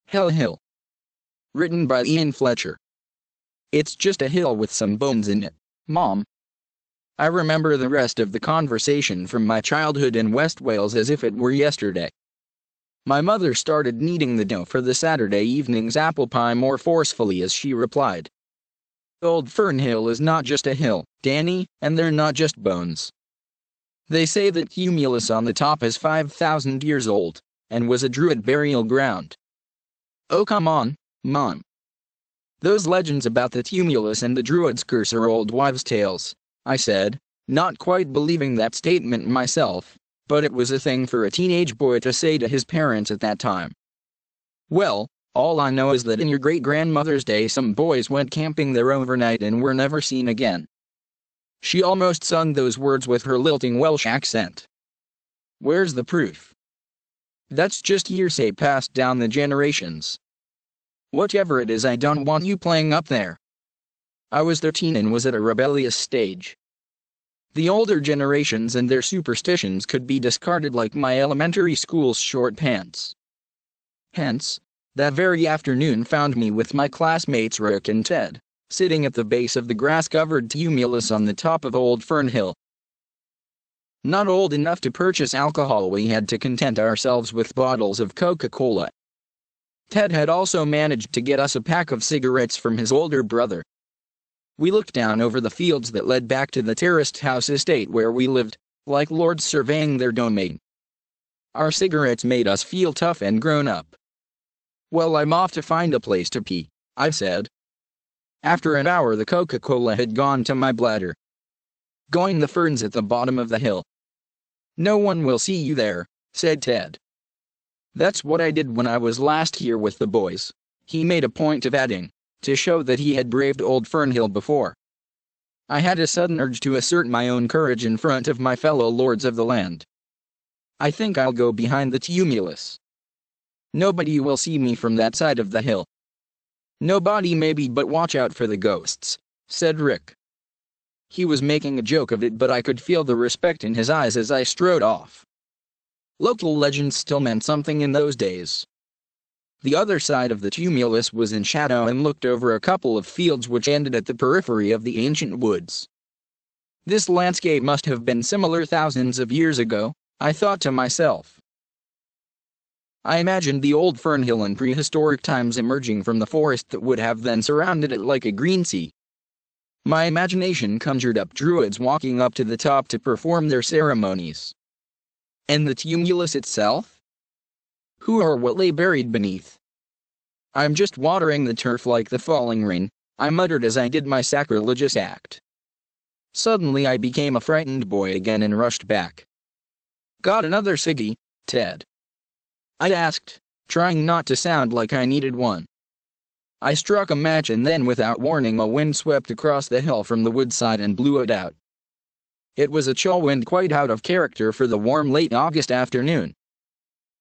Hell Hill. Written by Ian Fletcher. It's just a hill with some bones in it, Mom. I remember the rest of the conversation from my childhood in West Wales as if it were yesterday. My mother started kneading the dough for the Saturday evening's apple pie more forcefully as she replied. Old Fern Hill is not just a hill, Danny, and they're not just bones. They say that tumulus on the top is 5,000 years old, and was a druid burial ground. Oh come on, Mom. Those legends about the tumulus and the druid's curse are old wives' tales, I said, not quite believing that statement myself, but it was a thing for a teenage boy to say to his parents at that time. Well, all I know is that in your great-grandmother's day some boys went camping there overnight and were never seen again. She almost sung those words with her lilting Welsh accent. Where's the proof? That's just hearsay passed down the generations. Whatever it is, I don't want you playing up there. I was 13 and was at a rebellious stage. The older generations and their superstitions could be discarded like my elementary school's short pants. Hence, that very afternoon found me with my classmates Rick and Ted, sitting at the base of the grass-covered tumulus on the top of Old Fern Hill. Not old enough to purchase alcohol, we had to content ourselves with bottles of Coca-Cola. Ted had also managed to get us a pack of cigarettes from his older brother. We looked down over the fields that led back to the terraced house estate where we lived, like lords surveying their domain. Our cigarettes made us feel tough and grown up. Well, I'm off to find a place to pee, I said. After an hour the Coca-Cola had gone to my bladder. Going the ferns at the bottom of the hill. No one will see you there, said Ted. That's what I did when I was last here with the boys, he made a point of adding, to show that he had braved Old Fern Hill before. I had a sudden urge to assert my own courage in front of my fellow lords of the land. I think I'll go behind the tumulus. Nobody will see me from that side of the hill. Nobody maybe, but watch out for the ghosts, said Rick. He was making a joke of it, but I could feel the respect in his eyes as I strode off. Local legends still meant something in those days. The other side of the tumulus was in shadow and looked over a couple of fields which ended at the periphery of the ancient woods. This landscape must have been similar thousands of years ago, I thought to myself. I imagined the old Fern Hill in prehistoric times emerging from the forest that would have then surrounded it like a green sea. My imagination conjured up druids walking up to the top to perform their ceremonies. And the tumulus itself? Who or what lay buried beneath? I'm just watering the turf like the falling rain, I muttered as I did my sacrilegious act. Suddenly I became a frightened boy again and rushed back. Got another ciggy, Ted? I asked, trying not to sound like I needed one. I struck a match and then without warning a wind swept across the hill from the woodside and blew it out. It was a chill wind quite out of character for the warm late August afternoon.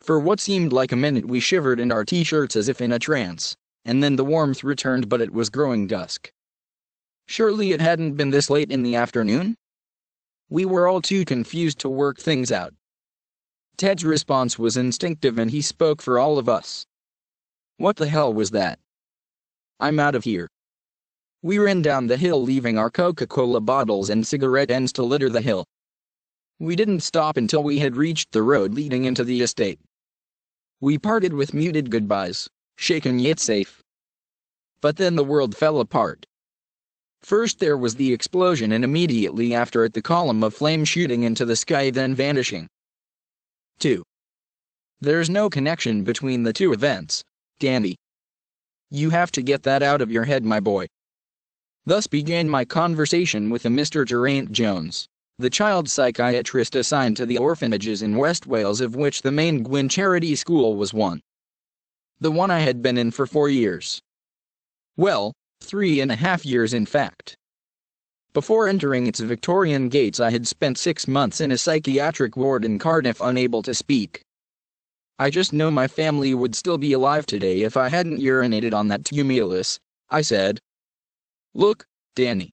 For what seemed like a minute we shivered in our t-shirts as if in a trance, and then the warmth returned, but it was growing dusk. Surely it hadn't been this late in the afternoon? We were all too confused to work things out. Ted's response was instinctive and he spoke for all of us. What the hell was that? I'm out of here. We ran down the hill leaving our Coca-Cola bottles and cigarette ends to litter the hill. We didn't stop until we had reached the road leading into the estate. We parted with muted goodbyes, shaken yet safe. But then the world fell apart. First there was the explosion and immediately after it the column of flame shooting into the sky then vanishing. 2. There's no connection between the two events, Danny. You have to get that out of your head, my boy. Thus began my conversation with a Mr. Geraint Jones, the child psychiatrist assigned to the orphanages in West Wales, of which the main Gwyn Charity School was one. The one I had been in for 4 years. Well, 3.5 years in fact. Before entering its Victorian gates I had spent 6 months in a psychiatric ward in Cardiff unable to speak. I just know my family would still be alive today if I hadn't urinated on that tumulus, I said. Look, Danny.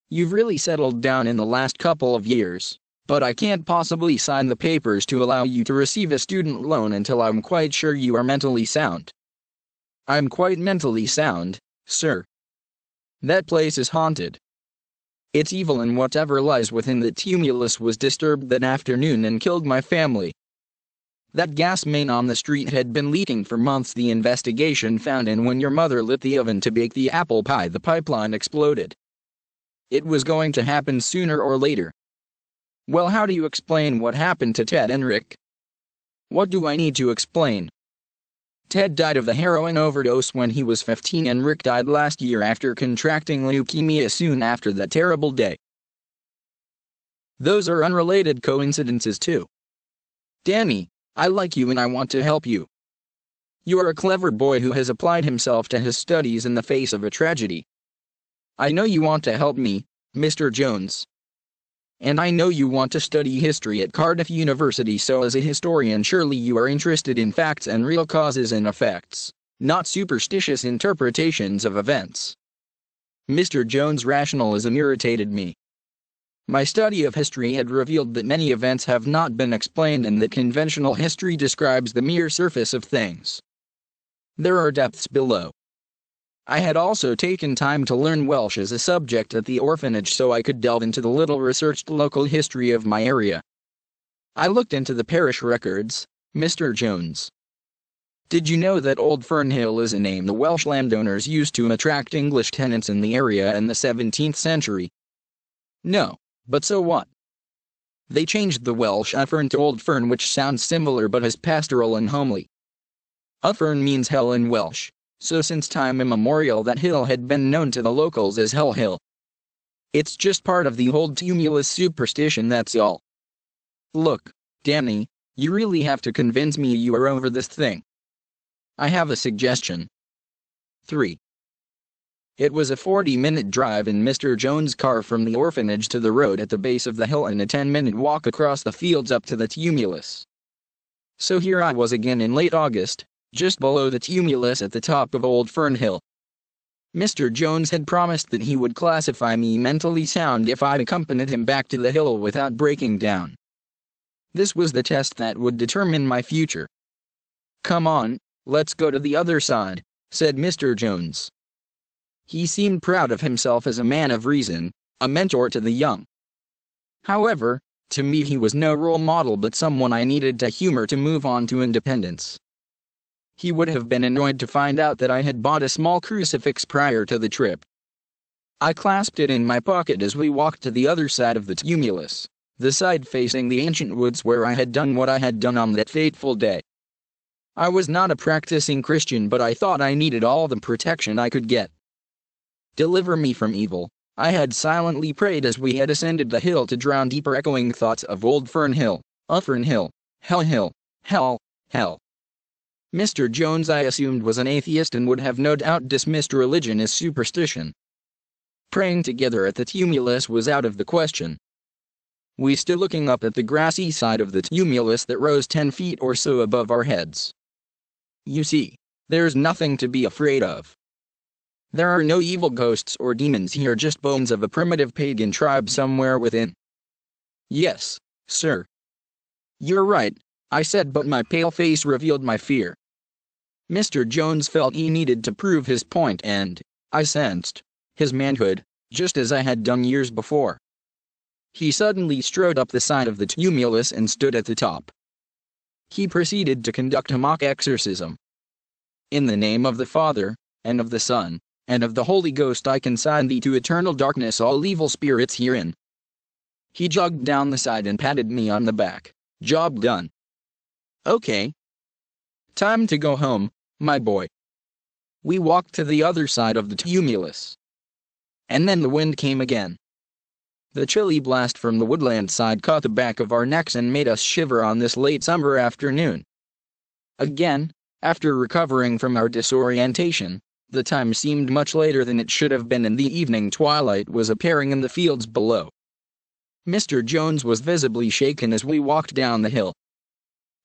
You've really settled down in the last couple of years, but I can't possibly sign the papers to allow you to receive a student loan until I'm quite sure you are mentally sound. I'm quite mentally sound, sir. That place is haunted. It's evil, and whatever lies within the tumulus was disturbed that afternoon and killed my family. That gas main on the street had been leaking for months. The investigation found, and when your mother lit the oven to bake the apple pie, the pipeline exploded. It was going to happen sooner or later. Well, how do you explain what happened to Ted and Rick? What do I need to explain? Ted died of the heroin overdose when he was 15, and Rick died last year after contracting leukemia soon after that terrible day. Those are unrelated coincidences too. Danny, I like you and I want to help you. You are a clever boy who has applied himself to his studies in the face of a tragedy. I know you want to help me, Mr. Jones. And I know you want to study history at Cardiff University, so as a historian surely you are interested in facts and real causes and effects, not superstitious interpretations of events. Mr. Jones' rationalism irritated me. My study of history had revealed that many events have not been explained, and that conventional history describes the mere surface of things. There are depths below. I had also taken time to learn Welsh as a subject at the orphanage so I could delve into the little researched local history of my area. I looked into the parish records, Mr. Jones. Did you know that Old Fernhill is a name the Welsh landowners used to attract English tenants in the area in the 17th century? No, but so what? They changed the Welsh Uffern to Old Fern, which sounds similar but is pastoral and homely. Uffern means hell in Welsh. So since time immemorial that hill had been known to the locals as Hell Hill. It's just part of the old tumulus superstition, that's all. Look, Danny, you really have to convince me you are over this thing. I have a suggestion. 3. It was a 40-minute drive in Mr. Jones' car from the orphanage to the road at the base of the hill, and a 10-minute walk across the fields up to the tumulus. So here I was again in late August, just below the tumulus at the top of Old Fern Hill. Mr. Jones had promised that he would classify me mentally sound if I accompanied him back to the hill without breaking down. This was the test that would determine my future. Come on, let's go to the other side, said Mr. Jones. He seemed proud of himself as a man of reason, a mentor to the young. However, to me he was no role model, but someone I needed to humor to move on to independence. He would have been annoyed to find out that I had bought a small crucifix prior to the trip. I clasped it in my pocket as we walked to the other side of the tumulus, the side facing the ancient woods where I had done what I had done on that fateful day. I was not a practicing Christian, but I thought I needed all the protection I could get. Deliver me from evil, I had silently prayed as we had ascended the hill to drown deeper echoing thoughts of Old Fern Hill, Uffern Hill, Hell, Hell. Mr. Jones, I assumed, was an atheist and would have no doubt dismissed religion as superstition. Praying together at the tumulus was out of the question. We stood looking up at the grassy side of the tumulus that rose 10 feet or so above our heads. You see, there's nothing to be afraid of. There are no evil ghosts or demons here, just bones of a primitive pagan tribe somewhere within. Yes, sir. You're right, I said, but my pale face revealed my fear. Mr. Jones felt he needed to prove his point, and I sensed his manhood, just as I had done years before. He suddenly strode up the side of the tumulus and stood at the top. He proceeded to conduct a mock exorcism. In the name of the Father, and of the Son, and of the Holy Ghost, I consign thee to eternal darkness, all evil spirits herein. He jogged down the side and patted me on the back. Job done. Okay. Time to go home, my boy. We walked to the other side of the tumulus. And then the wind came again. The chilly blast from the woodland side caught the back of our necks and made us shiver on this late summer afternoon. Again, after recovering from our disorientation, the time seemed much later than it should have been, and the evening twilight was appearing in the fields below. Mr. Jones was visibly shaken as we walked down the hill.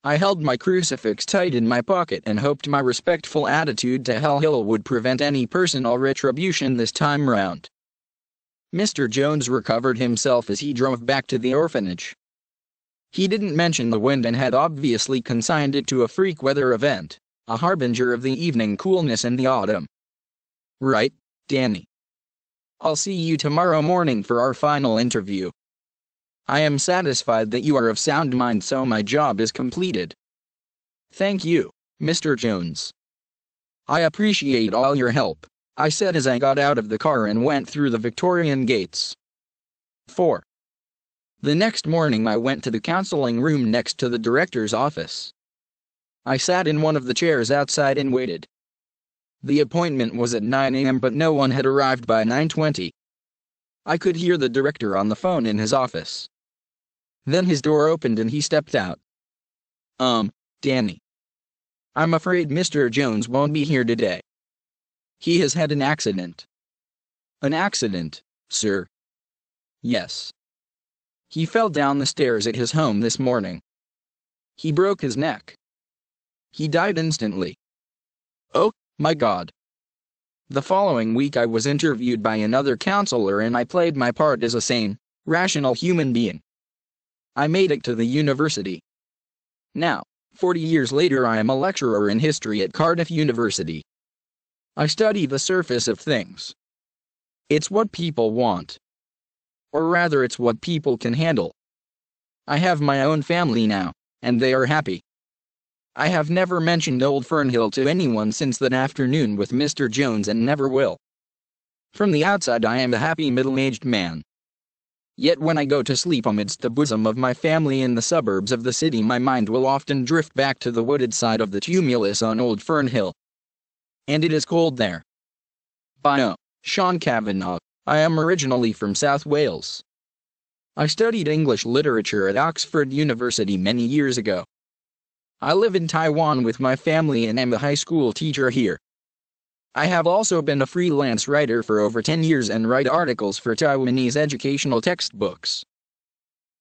I held my crucifix tight in my pocket and hoped my respectful attitude to Hell Hill would prevent any personal retribution this time round. Mr. Jones recovered himself as he drove back to the orphanage. He didn't mention the wind and had obviously consigned it to a freak weather event, a harbinger of the evening coolness and the autumn. Right, Danny. I'll see you tomorrow morning for our final interview. I am satisfied that you are of sound mind, so my job is completed. Thank you, Mr. Jones. I appreciate all your help, I said as I got out of the car and went through the Victorian gates. 4. The next morning I went to the counseling room next to the director's office. I sat in one of the chairs outside and waited. The appointment was at 9 a.m. but no one had arrived by 9:20. I could hear the director on the phone in his office. Then his door opened and he stepped out. Danny. I'm afraid Mr. Jones won't be here today. He has had an accident. An accident, sir? Yes. He fell down the stairs at his home this morning. He broke his neck. He died instantly. Oh, my God. The following week I was interviewed by another counselor and I played my part as a sane, rational human being. I made it to the university. Now, 40 years later I am a lecturer in history at Cardiff University. I study the surface of things. It's what people want. Or rather it's what people can handle. I have my own family now, and they are happy. I have never mentioned Old Fernhill to anyone since that afternoon with Mr. Jones and never will. From the outside I am a happy middle-aged man. Yet when I go to sleep amidst the bosom of my family in the suburbs of the city my mind will often drift back to the wooded side of the tumulus on Old Fernhill. And it is cold there. Bio, Sean Kavanagh. I am originally from South Wales. I studied English literature at Oxford University many years ago. I live in Taiwan with my family and am a high school teacher here. I have also been a freelance writer for over 10 years and write articles for Taiwanese educational textbooks.